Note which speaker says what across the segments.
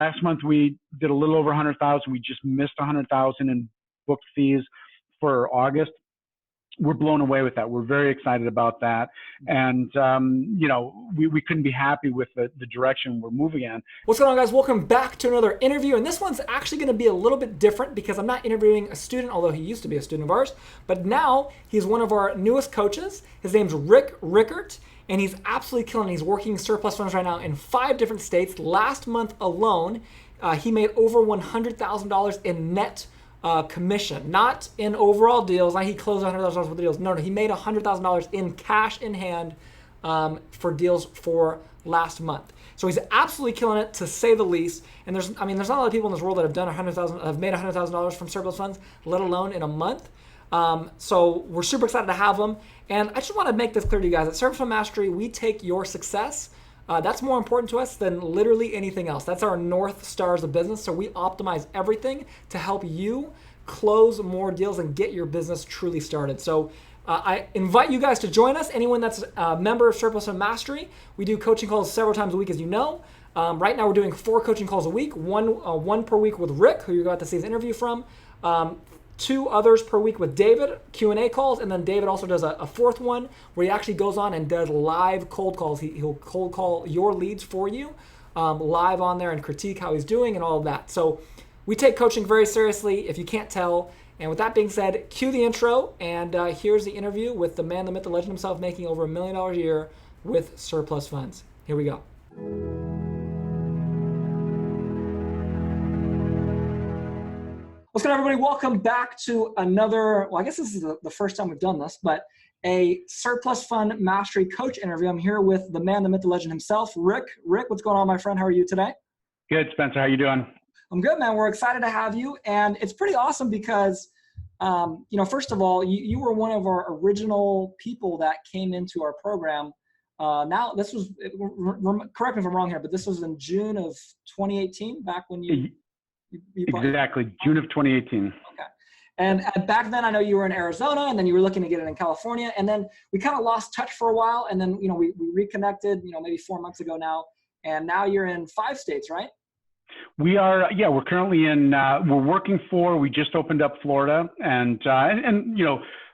Speaker 1: last month we did a little over 100,000. We just missed 100,000 in booked fees for August. We're blown away with that. We're very excited about that. And, we couldn't be happy with the direction we're moving in.
Speaker 2: What's going on, guys? Welcome back to another interview. And this one's actually going to be a little bit different because I'm not interviewing a student, although he used to be a student of ours. But now he's one of our newest coaches. His name's Rickert, and he's absolutely killing it. He's working surplus funds right now in 5 different states. Last month alone, he made over $100,000 in net commission, not in overall deals. Not he closed $100,000 worth of deals. No, he made $100,000 in cash in hand for deals for last month. So he's absolutely killing it, to say the least. And there's not a lot of people in this world that have done have made $100,000 from surplus funds, let alone in a month. So we're super excited to have him. And I just want to make this clear to you guys: at Surplus Fund Mastery, we take your success. That's more important to us than literally anything else. That's our North Stars of business. So we optimize everything to help you close more deals and get your business truly started. So I invite you guys to join us. Anyone that's a member of Surplus Fund Mastery, we do coaching calls several times a week, as you know. Right now we're doing 4 coaching calls a week, one per week with Rick, who you're about to see his interview from. 2 others per week with David, Q&A calls, and then David also does a 4th one where he actually goes on and does live cold calls. He'll cold call your leads for you live on there and critique how he's doing and all of that. So we take coaching very seriously, if you can't tell. And with that being said, cue the intro, and here's the interview with the man, the myth, the legend himself, making over $1 million a year with surplus funds. Here we go. What's good, everybody? Welcome back to another, well, I guess this is the first time we've done this, but a Surplus Fund Mastery coach interview. I'm here with the man, the myth, the legend himself, Rick. Rick, what's going on, my friend? How are you today?
Speaker 1: Good, Spencer. How you doing?
Speaker 2: I'm good, man. We're excited to have you. And it's pretty awesome because, first of all, you were one of our original people that came into our program. Now, this was, correct me if I'm wrong here, but this was in June of 2018, back when you
Speaker 1: exactly, June of 2018.
Speaker 2: Okay. And back then, I know you were in Arizona, and then you were looking to get it in California. And then we kind of lost touch for a while. And then, we reconnected, maybe 4 months ago now. And now you're in 5 states, right?
Speaker 1: We are, we're currently in, we just opened up Florida and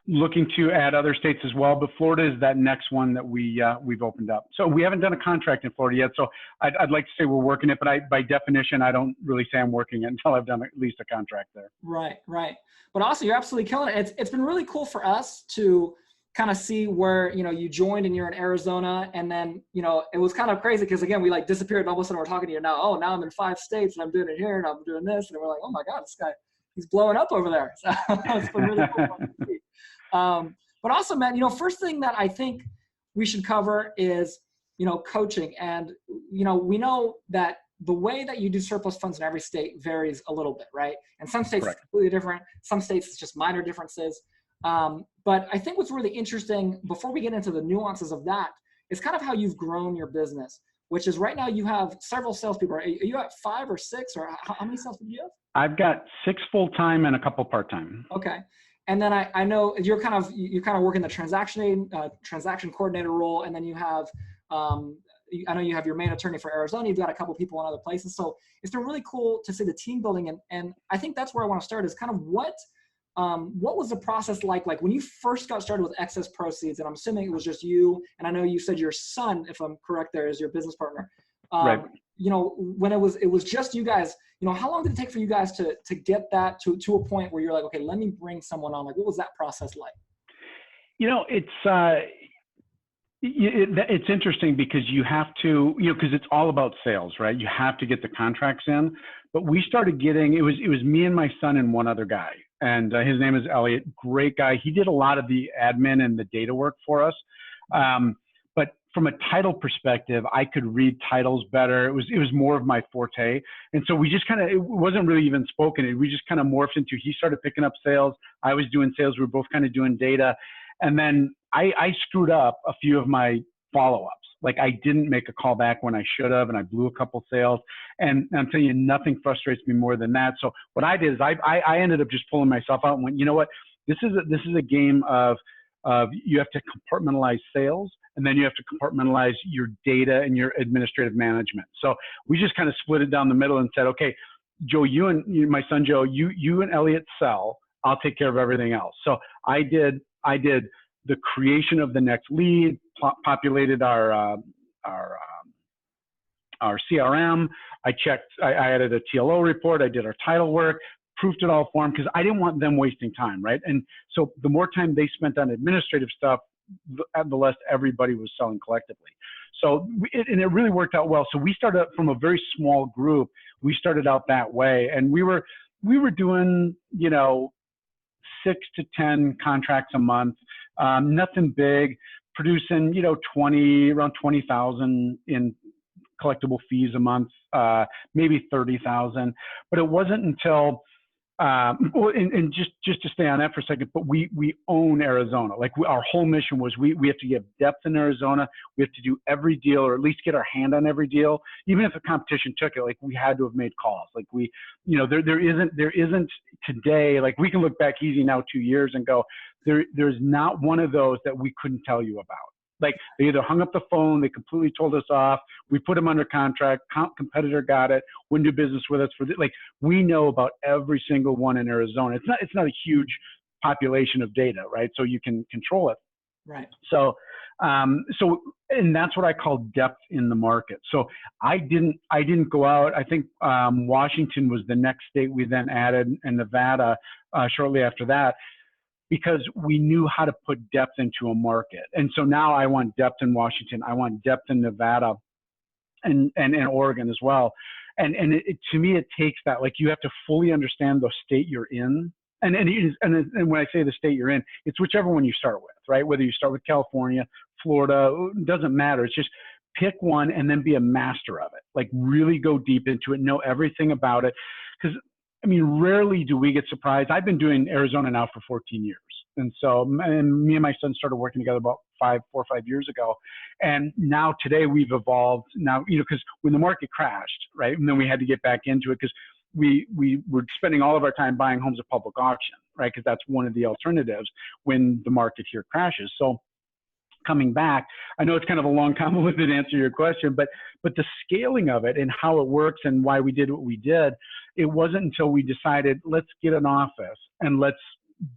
Speaker 1: looking to add other states as well. But Florida is that next one that we've opened up. So we haven't done a contract in Florida yet. So I'd like to say we're working it, but by definition, I don't really say I'm working it until I've done at least a contract there.
Speaker 2: Right. But also, you're absolutely killing it. It's been really cool for us to kind of see where, you joined and you're in Arizona. And then, it was kind of crazy because, again, we disappeared, and all of a sudden we're talking to you now. Oh, now I'm in 5 states and I'm doing it here and I'm doing this. And we're like, oh my God, this guy, he's blowing up over there. So it's been really cool to see. But also, man, first thing that I think we should cover is, coaching. And, we know that the way that you do surplus funds in every state varies a little bit, right? And some states
Speaker 1: Correct.
Speaker 2: It's completely different. Some states it's just minor differences. But I think what's really interesting, before we get into the nuances of that, is kind of how you've grown your business, which is right now you have several salespeople. Are you at 5 or 6, or how many salespeople do you have?
Speaker 1: I've got 6 full-time and a couple part-time.
Speaker 2: Okay. And then I know you're kind of working the transaction coordinator role. And then you have, I know you have your main attorney for Arizona. You've got a couple people in other places. So it's been really cool to see the team building. And I think that's where I want to start, is kind of what was the process like when you first got started with excess proceeds? And I'm assuming it was just you. And I know you said your son, if I'm correct, there is your business partner.
Speaker 1: Right.
Speaker 2: When it was just you guys, how long did it take for you guys to get that to a point where you're like, okay, let me bring someone on? What was that process like?
Speaker 1: It's interesting because you have to, because it's all about sales, right? You have to get the contracts in. But we started getting, it was me and my son and one other guy. And his name is Elliot. Great guy. He did a lot of the admin and the data work for us. But from a title perspective, I could read titles better. It was more of my forte. And so we just it wasn't really even spoken. We just kind of morphed into, he started picking up sales. I was doing sales. We were both kind of doing data. And then I screwed up a few of my follow-ups. I didn't make a call back when I should have, and I blew a couple sales. And I'm telling you, nothing frustrates me more than that. So what I did is I ended up just pulling myself out and went, you know what? This is a game of you have to compartmentalize sales, and then you have to compartmentalize your data and your administrative management. So we just kind of split it down the middle and said, okay, Joe, my son Joe, you and Elliot sell. I'll take care of everything else. So I did the creation of the next lead, populated our CRM. I added a TLO report. I did our title work, proofed it all for them because I didn't want them wasting time, right? And so the more time they spent on administrative stuff, the less everybody was selling collectively. So it really worked out well. So we started from a very small group. We started out that way, and we were doing 6 to 10 contracts a month, nothing big, producing around 20,000 in collectible fees a month, maybe 30,000. But it wasn't until and just to stay on that for a second, but we own Arizona. Like our whole mission was we have to give depth in Arizona. We have to do every deal, or at least get our hand on every deal. Even if the competition took it, like we had to have made calls. Like there isn't today, like we can look back easy now 2 years and go, there's not one of those that we couldn't tell you about. Like they either hung up the phone, they completely told us off, we put them under contract, competitor got it, wouldn't do business with us like we know about every single one in Arizona. It's not a huge population of data, right? So you can control it.
Speaker 2: Right.
Speaker 1: So and that's what I call depth in the market. So I didn't go out. I think Washington was the next state we then added, and Nevada shortly after that, because we knew how to put depth into a market. And so now I want depth in Washington. I want depth in Nevada and Oregon as well. And to me, it takes that, like you have to fully understand the state you're in. And when I say the state you're in, it's whichever one you start with, right? Whether you start with California, Florida, it doesn't matter. It's just pick one and then be a master of it. Like really go deep into it, know everything about it. Because I mean, rarely do we get surprised. I've been doing Arizona now for 14 years. And so me and my son started working together about 4 or 5 years ago. And now today we've evolved now, because when the market crashed, right? And then we had to get back into it because we were spending all of our time buying homes at public auction, right? Because that's one of the alternatives when the market here crashes. So coming back, I know it's kind of a long, convoluted answer to your question, but the scaling of it and how it works and why we did what we did, it wasn't until we decided, let's get an office and let's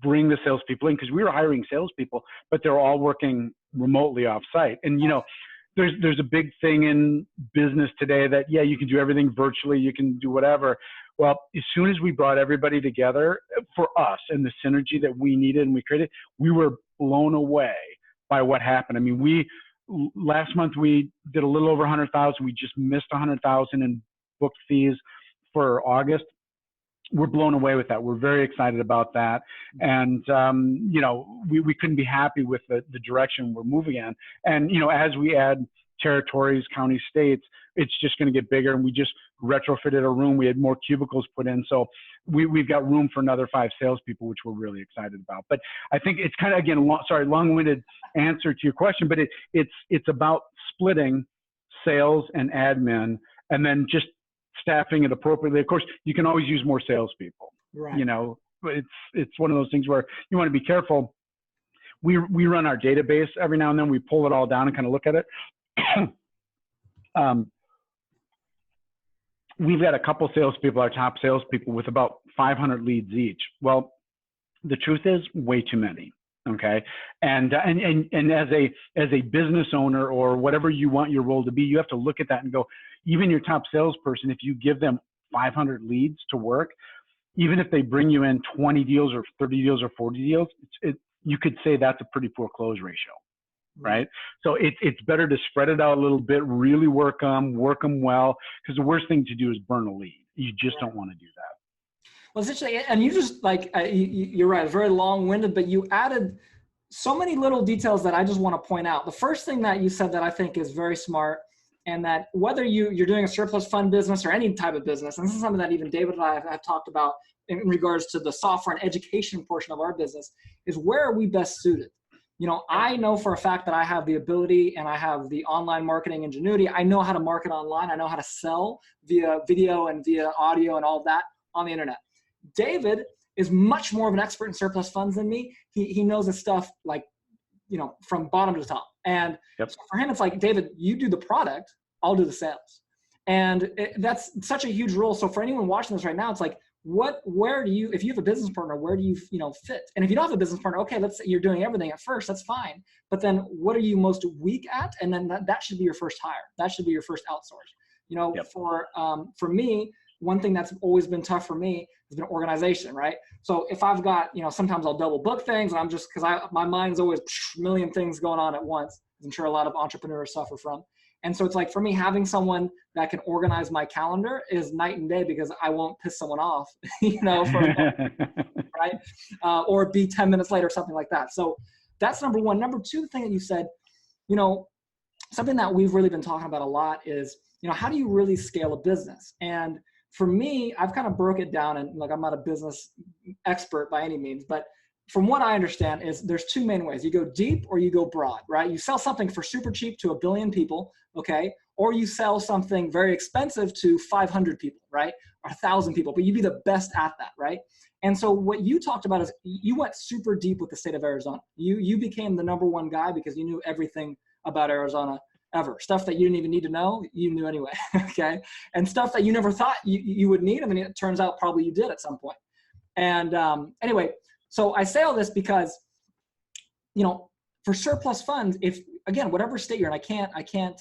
Speaker 1: bring the salespeople in, because we were hiring salespeople, but they're all working remotely off site. And, there's a big thing in business today that, yeah, you can do everything virtually, you can do whatever. Well, as soon as we brought everybody together for us and the synergy that we needed and we created, we were blown away by what happened. I mean, last month we did a little over 100,000. We just missed 100,000 in booked fees for August. We're blown away with that. We're very excited about that. And, we couldn't be happy with the direction we're moving in. And, as we add territories, counties, states, it's just going to get bigger. And we just retrofitted a room. We had more cubicles put in. So we've got room for another 5 salespeople, which we're really excited about. But I think it's kind of, again, long-winded answer to your question, but it's about splitting sales and admin and then just staffing it appropriately. Of course, you can always use more salespeople.
Speaker 2: Right.
Speaker 1: But it's one of those things where you want to be careful. We run our database every now and then. We pull it all down and kind of look at it. We've got a couple salespeople, our top salespeople, with about 500 leads each. Well, the truth is way too many. Okay. And as a business owner or whatever you want your role to be, you have to look at that and go, even your top salesperson, if you give them 500 leads to work, even if they bring you in 20 deals or 30 deals or 40 deals, you could say that's a pretty poor close ratio. Right. So it's better to spread it out a little bit, really work them well, because the worst thing to do is burn a lead. You just don't want to do that.
Speaker 2: Well, essentially, and you just you're right, it's very long-winded, but you added so many little details that I just want to point out. The first thing that you said that I think is very smart, and that whether you're doing a surplus fund business or any type of business, and this is something that even David and I have talked about in regards to the software and education portion of our business, is where are we best suited? I know for a fact that I have the ability and I have the online marketing ingenuity. I know how to market online. I know how to sell via video and via audio and all of that on the internet. David is much more of an expert in surplus funds than me. He knows the stuff like from bottom to top. And
Speaker 1: Yep.
Speaker 2: so for him, it's like, David, you do the product, I'll do the sales. And that's such a huge role. So for anyone watching this right now, it's like, where do you, if you have a business partner, where do you, fit? And if you don't have a business partner, okay, let's say you're doing everything at first, that's fine. But then what are you most weak at? And then that should be your first hire. That should be your first outsource.
Speaker 1: Yep.
Speaker 2: For me, one thing that's always been tough for me has been organization, right? So if I've got, sometimes I'll double book things, and I'm just, because my mind's always a million things going on at once. I'm sure a lot of entrepreneurs suffer from. And so it's like, for me, having someone that can organize my calendar is night and day, because I won't piss someone off, right? Or be 10 minutes late or something like that. So that's number one. Number two, the thing that you said, something that we've really been talking about a lot is, how do you really scale a business? And for me, I've kind of broke it down, and I'm not a business expert by any means, but from what I understand is there's two main ways. You go deep or you go broad, right? You sell something for super cheap to 1 billion people, okay? Or you sell something very expensive to 500 people, right? Or 1,000 people, but you be the best at that, right? And so what you talked about is you went super deep with the state of Arizona. You became the #1 guy because you knew everything about Arizona ever. Stuff that you didn't even need to know, you knew anyway, okay? And stuff that you never thought you would need, it turns out probably you did at some point. And anyway, so I say all this because, for surplus funds, if, again, whatever state you're in, I can't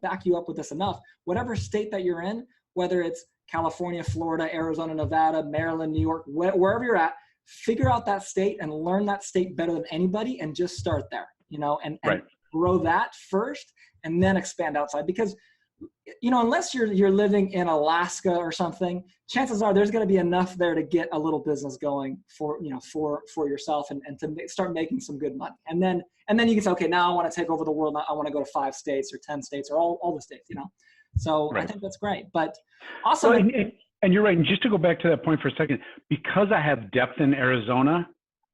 Speaker 2: back you up with this enough, whatever state that you're in, whether it's California, Florida, Arizona, Nevada, Maryland, New York, wherever you're at, figure out that state and learn that state better than anybody, and just start there, and grow that first and then expand outside. Because, unless you're living in Alaska or something, chances are there's going to be enough there to get a little business going for yourself and to start making some good money. And then you can say, okay, now I want to take over the world. I want to go to 5 states or 10 states or all the states, So I think that's great. But also,
Speaker 1: and you're right. And just to go back to that point for a second, because I have depth in Arizona,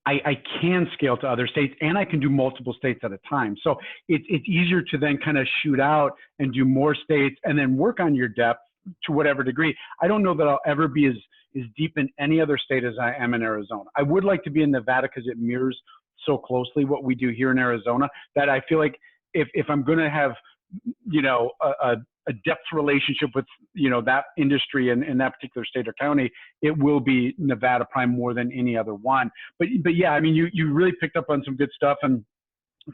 Speaker 1: I can scale to other states, and I can do multiple states at a time. So it's easier to then kind of shoot out and do more states and then work on your depth to whatever degree. I don't know that I'll ever be as deep in any other state as I am in Arizona. I would like to be in Nevada because it mirrors so closely what we do here in Arizona, that I feel like if I'm going to have, a depth relationship with, that industry in that particular state or county, it will be Nevada Prime more than any other one. But yeah, you really picked up on some good stuff, and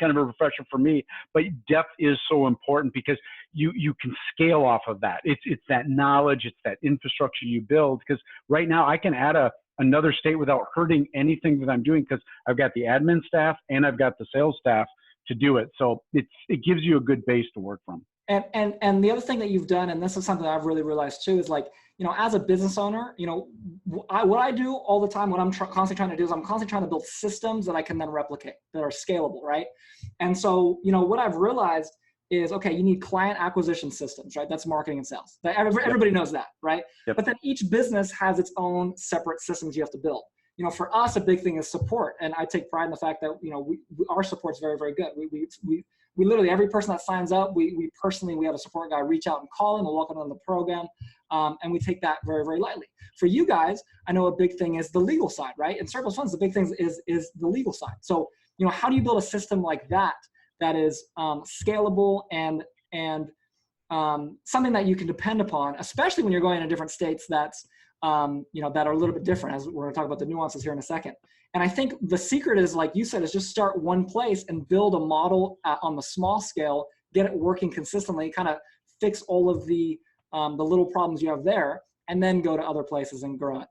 Speaker 1: kind of a refresher for me, but depth is so important because you can scale off of that. It's that knowledge, it's that infrastructure you build, because right now I can add another state without hurting anything that I'm doing, because I've got the admin staff and I've got the sales staff to do it. So it gives you a good base to work from.
Speaker 2: And the other thing that you've done, and this is something that I've really realized too, is like, as a business owner, what I do all the time, what I'm constantly trying to do is I'm constantly trying to build systems that I can then replicate, that are scalable, right? And so, what I've realized is, okay, you need client acquisition systems, right? That's marketing and sales. Everybody knows that, right?
Speaker 1: Yep.
Speaker 2: But then each business has its own separate systems you have to build. For us, a big thing is support. And I take pride in the fact that, our support's very, very good. We literally, every person that signs up, we personally have a support guy reach out and call them and welcome them to the program. And we take that very, very lightly. For you guys, I know a big thing is the legal side, right? In surplus funds, the big thing is the legal side. So, how do you build a system like that is scalable and something that you can depend upon, especially when you're going to different states that's, that are a little bit different, as we're going to talk about the nuances here in a second. And I think the secret is, like you said, is just start one place and build a model on the small scale, get it working consistently, kind of fix all of the little problems you have there, and then go to other places and grow it,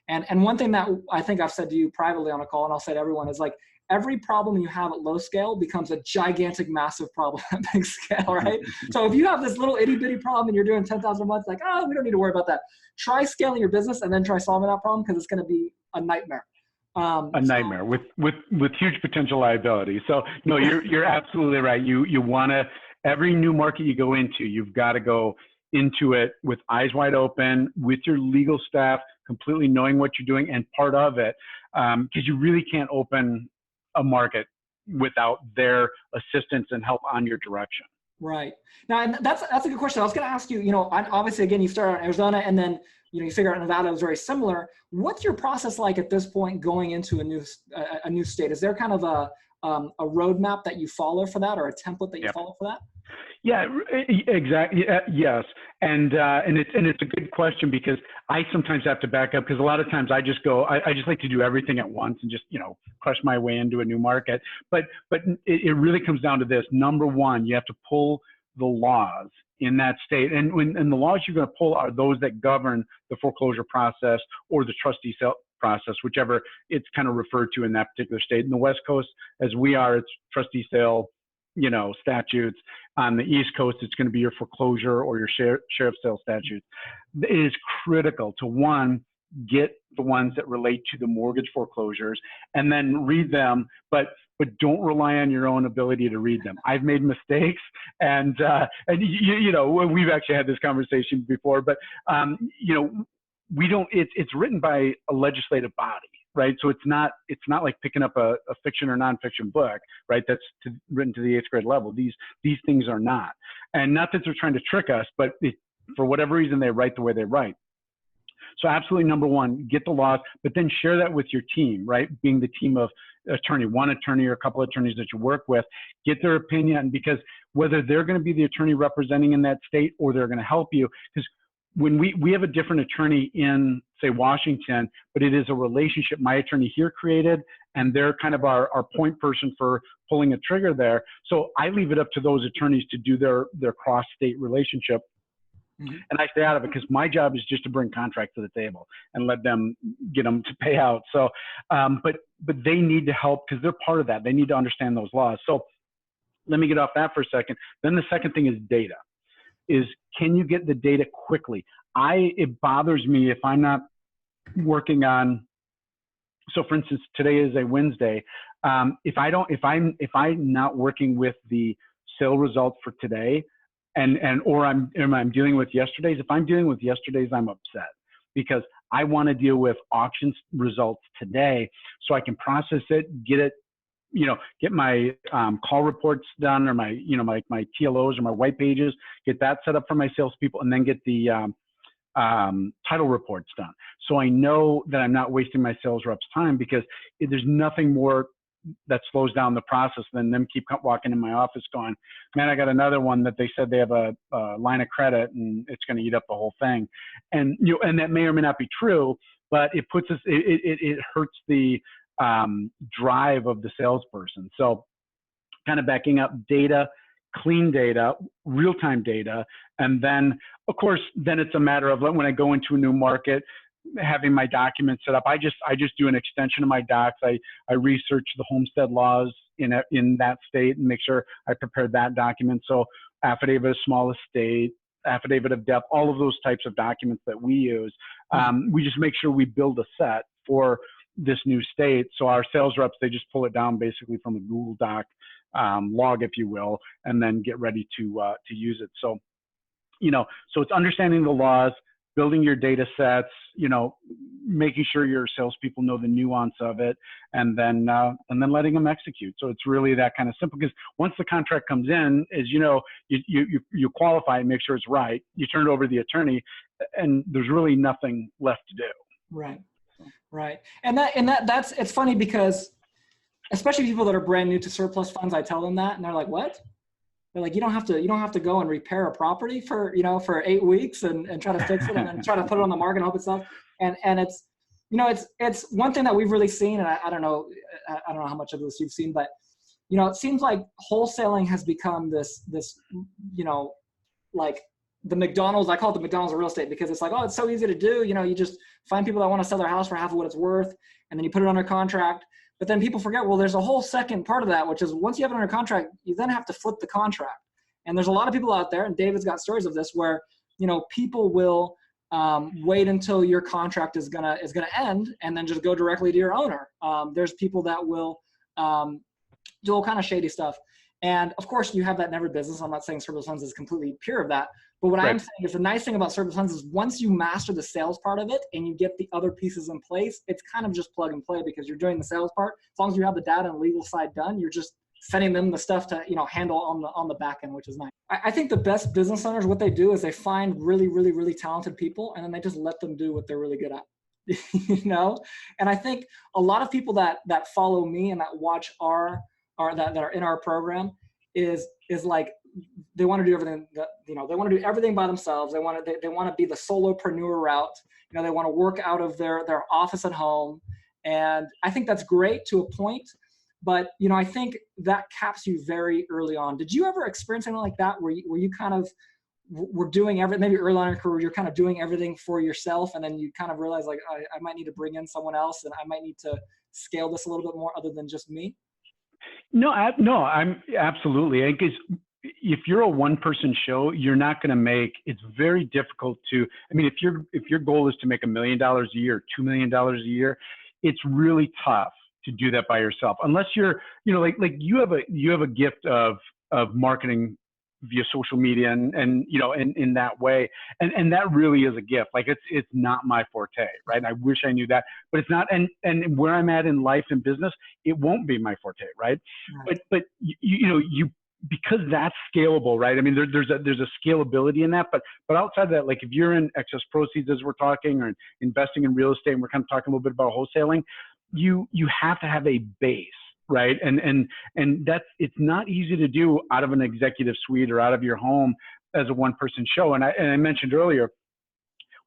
Speaker 2: And one thing that I think I've said to you privately on a call, and I'll say to everyone, is like, every problem you have at low scale becomes a gigantic, massive problem at big scale, right? So if you have this little itty bitty problem and you're doing 10,000 a month, like, oh, we don't need to worry about that. Try scaling your business and then try solving that problem, because it's going to be a nightmare.
Speaker 1: A nightmare with huge potential liability. So no, you're absolutely right. You want to, every new market you go into, you've got to go into it with eyes wide open, with your legal staff completely knowing what you're doing and part of it, because you really can't open a market without their assistance and help on your direction.
Speaker 2: Right. Now, and that's a good question. I was going to ask you, obviously, again, you started in Arizona, and then, you figure out Nevada was very similar. What's your process like at this point going into a new state? Is there kind of a roadmap that you follow for that, or a template that you follow for that?
Speaker 1: Yeah, exactly. Yes, and it's a good question, because I sometimes have to back up, because a lot of times I just like to do everything at once and just crush my way into a new market. But it really comes down to this. Number one, you have to pull the laws in that state, and the laws you're going to pull are those that govern the foreclosure process or the trustee sale process, whichever it's kind of referred to in that particular state. In the West Coast, as we are, it's trustee sale, statutes. On the East Coast, it's going to be your foreclosure or your sheriff sale statutes. It is critical to, one, get the ones that relate to the mortgage foreclosures, and then read them, but don't rely on your own ability to read them. I've made mistakes, and we've actually had this conversation before, but we don't. It's written by a legislative body, right? So it's not like picking up a fiction or nonfiction book, right? That's written to the 8th grade level. These things are not, and not that they're trying to trick us, but for whatever reason they write the way they write. So absolutely, number one, get the laws, but then share that with your team, right? Being the team of one attorney or a couple of attorneys that you work with, get their opinion, because whether they're going to be the attorney representing in that state or they're going to help you, because when we have a different attorney in, say, Washington, but it is a relationship my attorney here created, and they're kind of our point person for pulling a trigger there. So I leave it up to those attorneys to do their cross-state relationship. Mm-hmm. And I stay out of it, because my job is just to bring contracts to the table and let them get them to pay out. So, but they need to help, because they're part of that. They need to understand those laws. So let me get off that for a second. Then the second thing is data. Can you get the data quickly? It bothers me if I'm not working on. So for instance, today is a Wednesday. If I'm not working with the sale results for today, or I'm dealing with yesterday's. If I'm dealing with yesterday's, I'm upset, because I want to deal with auction results today, so I can process it, get my call reports done, or my my TLOs or my white pages, get that set up for my salespeople, and then get the title reports done. So I know that I'm not wasting my sales reps' time, because there's nothing more that slows down the process than them keep walking in my office going, man, I got another one that they said they have a line of credit and it's going to eat up the whole thing. And, and that may or may not be true, but it puts us, it hurts the drive of the salesperson. So kind of backing up, data, clean data, real-time data. And then, of course, then it's a matter of when I go into a new market, having my documents set up. I just do an extension of my docs. I research the homestead laws in that state and make sure I prepare that document. So affidavit of small estate, affidavit of death, all of those types of documents that we use. We just make sure we build a set for this new state. So our sales reps, they just pull it down basically from a Google Doc log, if you will, and then get ready to use it. So, so it's understanding the laws, building your data sets, making sure your salespeople know the nuance of it, and then letting them execute. So it's really that kind of simple, because once the contract comes in, as you qualify and make sure it's right, you turn it over to the attorney, and there's really nothing left to do.
Speaker 2: Right. And that's, it's funny, because especially people that are brand new to surplus funds, I tell them that, and they're like, what? They're like, you don't have to go and repair a property for 8 weeks and try to fix it and then try to put it on the market and hope it's up. And it's, it's one thing that we've really seen, and I don't know how much of this you've seen, but, it seems like wholesaling has become this, like the McDonald's, I call it the McDonald's of real estate, because it's like, oh, it's so easy to do. You just find people that want to sell their house for half of what it's worth, and then you put it under contract. But then people forget, well, there's a whole second part of that, which is once you have it under contract, you then have to flip the contract. And there's a lot of people out there, and David's got stories of this, where, people will wait until your contract is gonna end and then just go directly to your owner. There's people that will do all kind of shady stuff. And of course, you have that in every business. I'm not saying surplus funds is completely pure of that. But what I'm saying is, the nice thing about surplus funds is once you master the sales part of it and you get the other pieces in place, it's kind of just plug and play, because you're doing the sales part. As long as you have the data and legal side done, you're just sending them the stuff to handle on the back end, which is nice. I think the best business owners, what they do is they find really, really, really talented people, and then they just let them do what they're really good at. And I think a lot of people that follow me and that watch our that are in our program is like, they want to do everything they want to do everything by themselves. They want to be the solopreneur route. They want to work out of their office at home. And I think that's great to a point, but I think that caps you very early on. Did you ever experience anything like that where you kind of were doing everything, maybe early on in your career, you're kind of doing everything for yourself, and then you kind of realize like, I might need to bring in someone else, and I might need to scale this a little bit more other than just me?
Speaker 1: No, I'm absolutely. Because if you're a one-person show, you're not going to make. It's very difficult to. I mean, if your goal is to make $1 million a year, $2 million a year, it's really tough to do that by yourself. Unless you're, like you have a gift of marketing via social media and in that way, and that really is a gift. Like it's not my forte, right? And I wish I knew that, but it's not. And where I'm at in life and business, it won't be my forte, right? But you because that's scalable, right? I mean, there's a scalability in that, but outside of that, like if you're in excess proceeds, as we're talking, or investing in real estate, and we're kind of talking a little bit about wholesaling, you have to have a base, right? And it's not easy to do out of an executive suite or out of your home as a one-person show. And I mentioned earlier,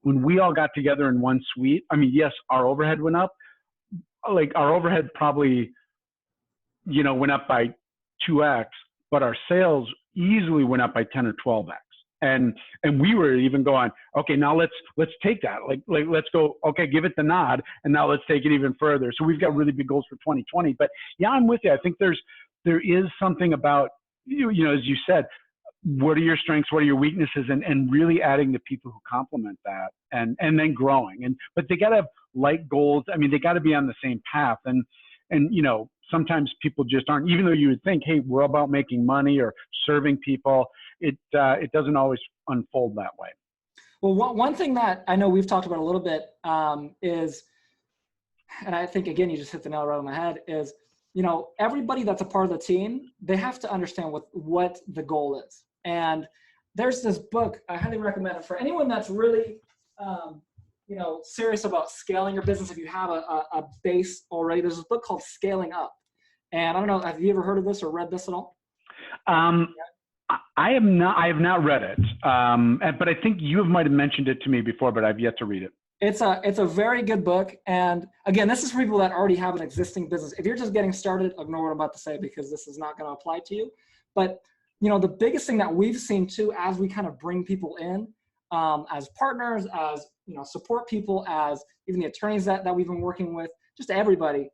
Speaker 1: when we all got together in one suite, I mean, yes, our overhead went up. Like our overhead probably, went up by 2x, but our sales easily went up by 10 or 12x. And we were even going, okay, now let's take that. Like let's go, okay, give it the nod, and now let's take it even further. So we've got really big goals for 2020. But yeah, I'm with you. I think there is something about, as you said, what are your strengths, what are your weaknesses, and really adding the people who complement that, and then growing. But they got to have like goals. I mean, they got to be on the same path. And sometimes people just aren't, even though you would think, hey, we're about making money or serving people, it doesn't always unfold that way.
Speaker 2: Well, one thing that I know we've talked about a little bit is, and I think, again, you just hit the nail right on the head, is, everybody that's a part of the team, they have to understand what the goal is. And there's this book, I highly recommend it for anyone that's really, serious about scaling your business. If you have a base already, there's this book called Scaling Up. And I don't know, have you ever heard of this or read this at all?
Speaker 1: I have not read it. But I think you might have mentioned it to me before, but I've yet to read it.
Speaker 2: It's a very good book. And again, this is for people that already have an existing business. If you're just getting started, ignore what I'm about to say, because this is not going to apply to you. But, the biggest thing that we've seen too, as we kind of bring people in, as partners, as, support people, as even the attorneys that we've been working with, just everybody,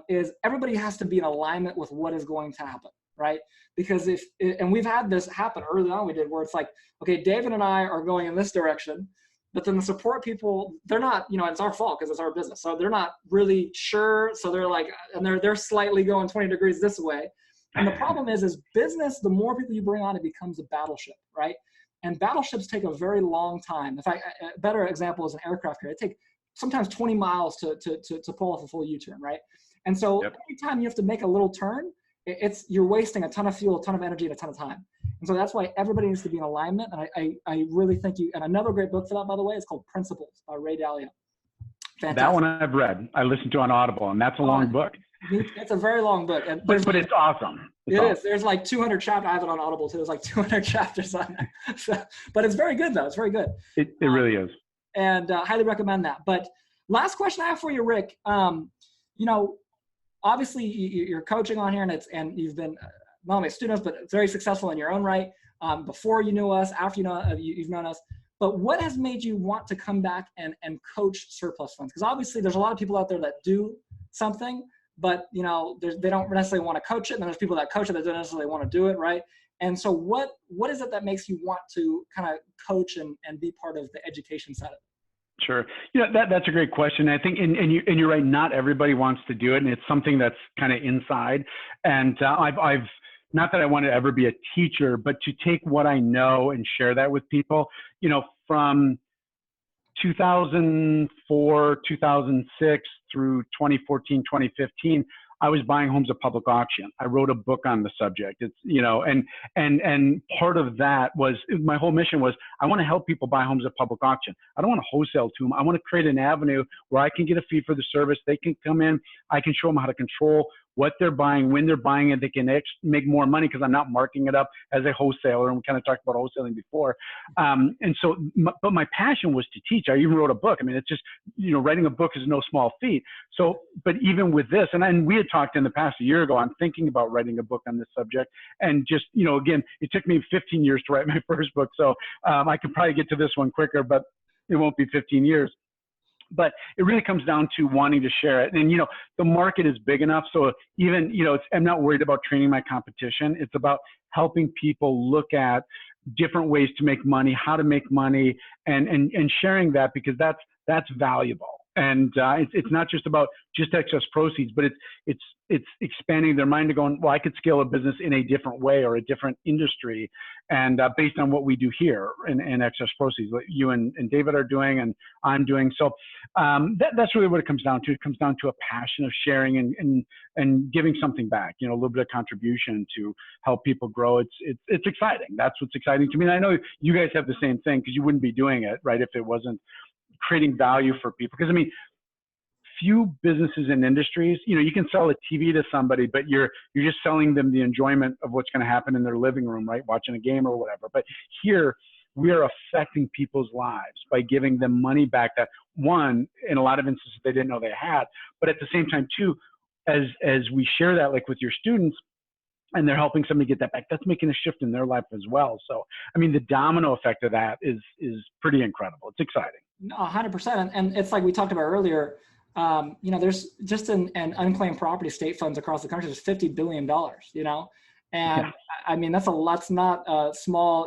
Speaker 2: is everybody has to be in alignment with what is going to happen, right? Because and we've had this happen early on, we did, where it's like, okay, David and I are going in this direction, but then the support people, they're not, it's our fault because it's our business. So they're not really sure. So they're like, and they're slightly going 20 degrees this way. And the problem is business, the more people you bring on, it becomes a battleship, right? And battleships take a very long time. In fact, a better example is an aircraft carrier. It takes sometimes 20 miles to pull off a full U-turn, right? And so every time you have to make a little turn, you're wasting a ton of fuel, a ton of energy, and a ton of time. And so that's why everybody needs to be in alignment. And I really think and another great book for that, by the way, is called Principles by Ray Dalio. Fantastic.
Speaker 1: That one I've read. I listened to on Audible, and that's a long book.
Speaker 2: It's a very long book. And
Speaker 1: but it's awesome.
Speaker 2: It is. There's like 200 chapters. I have it on Audible too. There's like 200 chapters on it. So, but it's very good though. It's very good.
Speaker 1: It really is.
Speaker 2: And highly recommend that. But last question I have for you, Rick. Obviously you're coaching on here, and you've been not only students, but very successful in your own right. Before you knew us, after you've known us. But what has made you want to come back and coach surplus funds? Because obviously there's a lot of people out there that do something, but they don't necessarily want to coach it. And then there's people that coach it that don't necessarily want to do it, right? And so what is it that makes you want to kind of coach and be part of the education side of it?
Speaker 1: Sure. That's a great question. I think, and you're right, not everybody wants to do it. And it's something that's kind of inside. And I've not that I want to ever be a teacher, but to take what I know and share that with people, from 2004, 2006 through 2014, 2015, I was buying homes at public auction. I wrote a book on the subject. It's, and part of that was, my whole mission was, I want to help people buy homes at public auction. I don't want to wholesale to them. I want to create an avenue where I can get a fee for the service. They can come in. I can show them how to control what they're buying, when they're buying it. They can make more money because I'm not marking it up as a wholesaler. And we kind of talked about wholesaling before. And so, but my passion was to teach. I even wrote a book. I mean, it's just, writing a book is no small feat. So, but even with this, and we had talked in the past a year ago, I'm thinking about writing a book on this subject. And just, again, it took me 15 years to write my first book. So I could probably get to this one quicker, but it won't be 15 years. But it really comes down to wanting to share it. And, the market is big enough. So even, I'm not worried about training my competition. It's about helping people look at different ways to make money, how to make money, and sharing that, because that's valuable. And it's not just about just excess proceeds, but it's expanding their mind to going, well, I could scale a business in a different way or a different industry, and based on what we do here in excess proceeds, what you and David are doing and I'm doing. So that's really what it comes down to. It comes down to a passion of sharing and giving something back, a little bit of contribution to help people grow. It's exciting. That's what's exciting to me. And I know you guys have the same thing, because you wouldn't be doing it, right, if it wasn't creating value for people. Because few businesses and industries, you can sell a TV to somebody, but you're just selling them the enjoyment of what's going to happen in their living room, right, watching a game or whatever. But here we are affecting people's lives by giving them money back that, one, in a lot of instances they didn't know they had, but at the same time too, as we share that, like with your students, and they're helping somebody get that back, that's making a shift in their life as well. So, the domino effect of that is pretty incredible. It's exciting.
Speaker 2: No, 100%. And it's like we talked about earlier, there's just in unclaimed property state funds across the country, there's $50 billion, and yeah. That's not a small,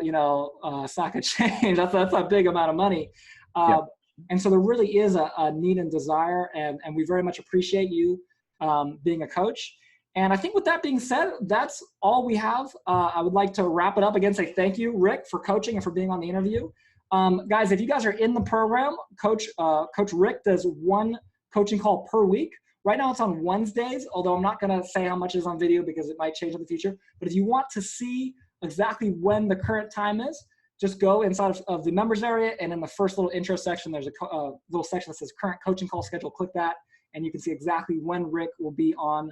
Speaker 2: sack of change. That's a big amount of money. Yeah. And so there really is a need and desire, and we very much appreciate you being a coach. And I think with that being said, that's all we have. I would like to wrap it up again, say thank you, Rick, for coaching and for being on the interview. Guys, if you guys are in the program, Coach Rick does one coaching call per week. Right now it's on Wednesdays, although I'm not going to say how much is on video because it might change in the future. But if you want to see exactly when the current time is, just go inside of the members area, and in the first little intro section, there's a little section that says current coaching call schedule. Click that, and you can see exactly when Rick will be on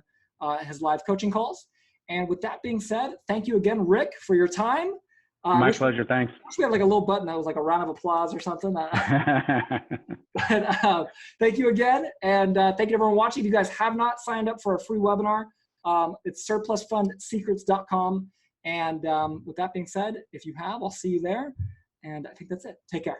Speaker 2: his live coaching calls. And with that being said, thank you again, Rick, for your time.
Speaker 1: My pleasure. Thanks.
Speaker 2: I wish we had like a little button that was like a round of applause or something. But thank you again. And thank you to everyone watching. If you guys have not signed up for a free webinar, it's surplusfundsecrets.com. And with that being said, if you have, I'll see you there. And I think that's it. Take care.